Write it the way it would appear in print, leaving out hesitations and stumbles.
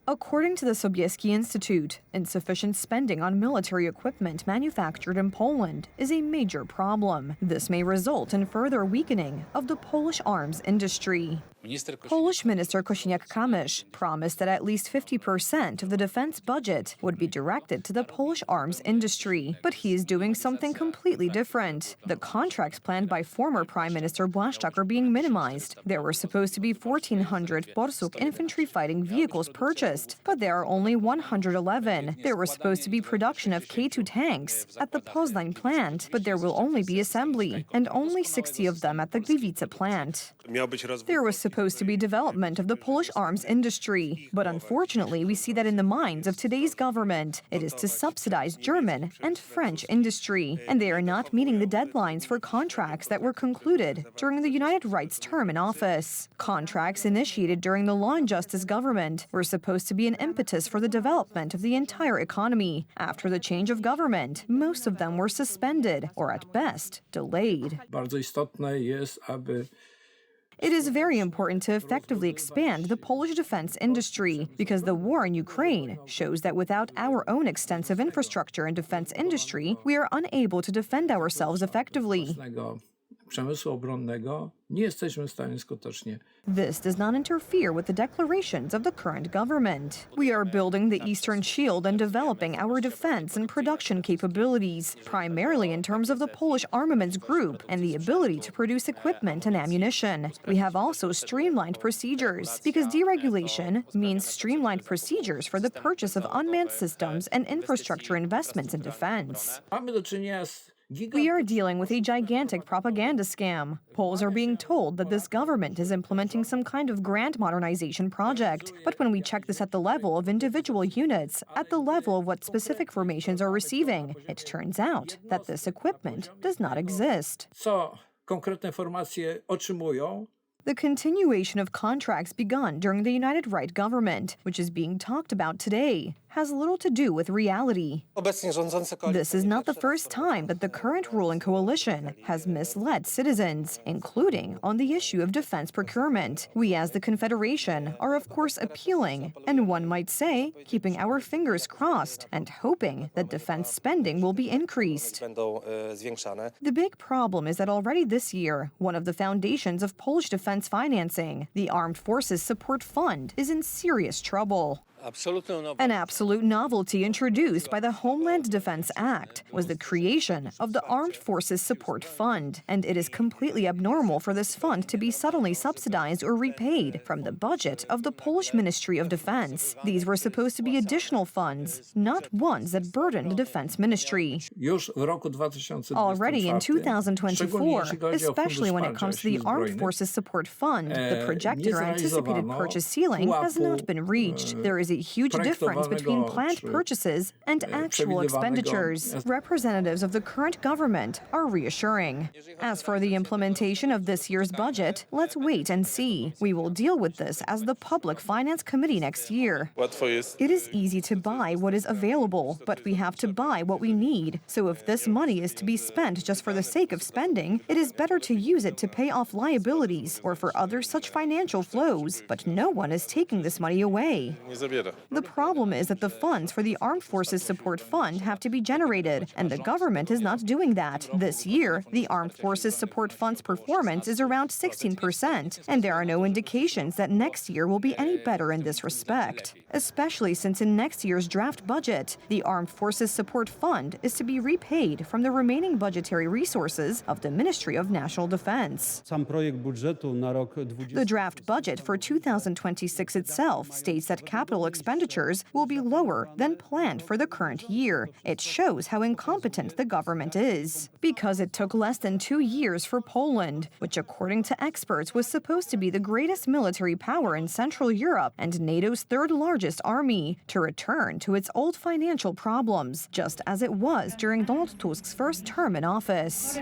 According to the Sobieski Institute, insufficient spending on military equipment manufactured in Poland is a major problem. This may result in further weakening of the Polish arms industry. Polish Minister Kosiniak-Kamysz promised that at least 50% of the defense budget would be directed to the Polish arms industry. But he is doing something completely different. The contracts planned by former Prime Minister Błaszczak are being minimized. There were supposed to be 1,400 Borsuk infantry fighting vehicles purchased, but there are only 111. There was supposed to be production of K2 tanks at the Poznań plant, but there will only be assembly, and only 60 of them at the Gliwice plant. There was supposed to be development of the Polish arms industry, but unfortunately we see that in the minds of today's government, it is to subsidize German and French industry, and they are not meeting the deadlines for contracts that were concluded during the United Right's term in office. Contracts initiated during the Law and Justice government were supposed to be an impetus for the development of the entire economy. After the change of government, most of them were suspended, or at best, delayed. It is very important to effectively expand the Polish defense industry because the war in Ukraine shows that without our own extensive infrastructure and defense industry, we are unable to defend ourselves effectively. This does not interfere with the declarations of the current government. We are building the Eastern Shield and developing our defense and production capabilities, primarily in terms of the Polish Armaments Group and the ability to produce equipment and ammunition. We have also streamlined procedures, because deregulation means streamlined procedures for the purchase of unmanned systems and infrastructure investments in defense. We are dealing with a gigantic propaganda scam. Poles are being told that this government is implementing some kind of grand modernization project. But when we check this at the level of individual units, at the level of what specific formations are receiving, it turns out that this equipment does not exist. The continuation of contracts begun during the United Right government, which is being talked about today, has little to do with reality. This is not the first time that the current ruling coalition has misled citizens, including on the issue of defense procurement. We as the Confederation are of course appealing, and one might say, keeping our fingers crossed and hoping that defense spending will be increased. The big problem is that already this year, one of the foundations of Polish defense financing, the Armed Forces Support Fund, is in serious trouble. An absolute novelty introduced by the Homeland Defense Act was the creation of the Armed Forces Support Fund, and it is completely abnormal for this fund to be suddenly subsidized or repaid from the budget of the Polish Ministry of Defense. These were supposed to be additional funds, not ones that burdened the Defense Ministry. Already in 2024, especially when it comes to the Armed Forces Support Fund, the projected or anticipated purchase ceiling has not been reached. There is a huge difference between planned purchases and actual expenditures. Representatives of the current government are reassuring. As for the implementation of this year's budget, let's wait and see. We will deal with this as the Public Finance Committee next year. It is easy to buy what is available, but we have to buy what we need. So if this money is to be spent just for the sake of spending, it is better to use it to pay off liabilities or for other such financial flows. But no one is taking this money away. The problem is that the funds for the Armed Forces Support Fund have to be generated, and the government is not doing that. This year, the Armed Forces Support Fund's performance is around 16%, and there are no indications that next year will be any better in this respect, especially since in next year's draft budget, the Armed Forces Support Fund is to be repaid from the remaining budgetary resources of the Ministry of National Defense. The draft budget for 2026 itself states that capital expenditures will be lower than planned for the current year. It shows how incompetent the government is. Because it took less than 2 years for Poland, which according to experts was supposed to be the greatest military power in Central Europe and NATO's third largest army, to return to its old financial problems, just as it was during Donald Tusk's first term in office.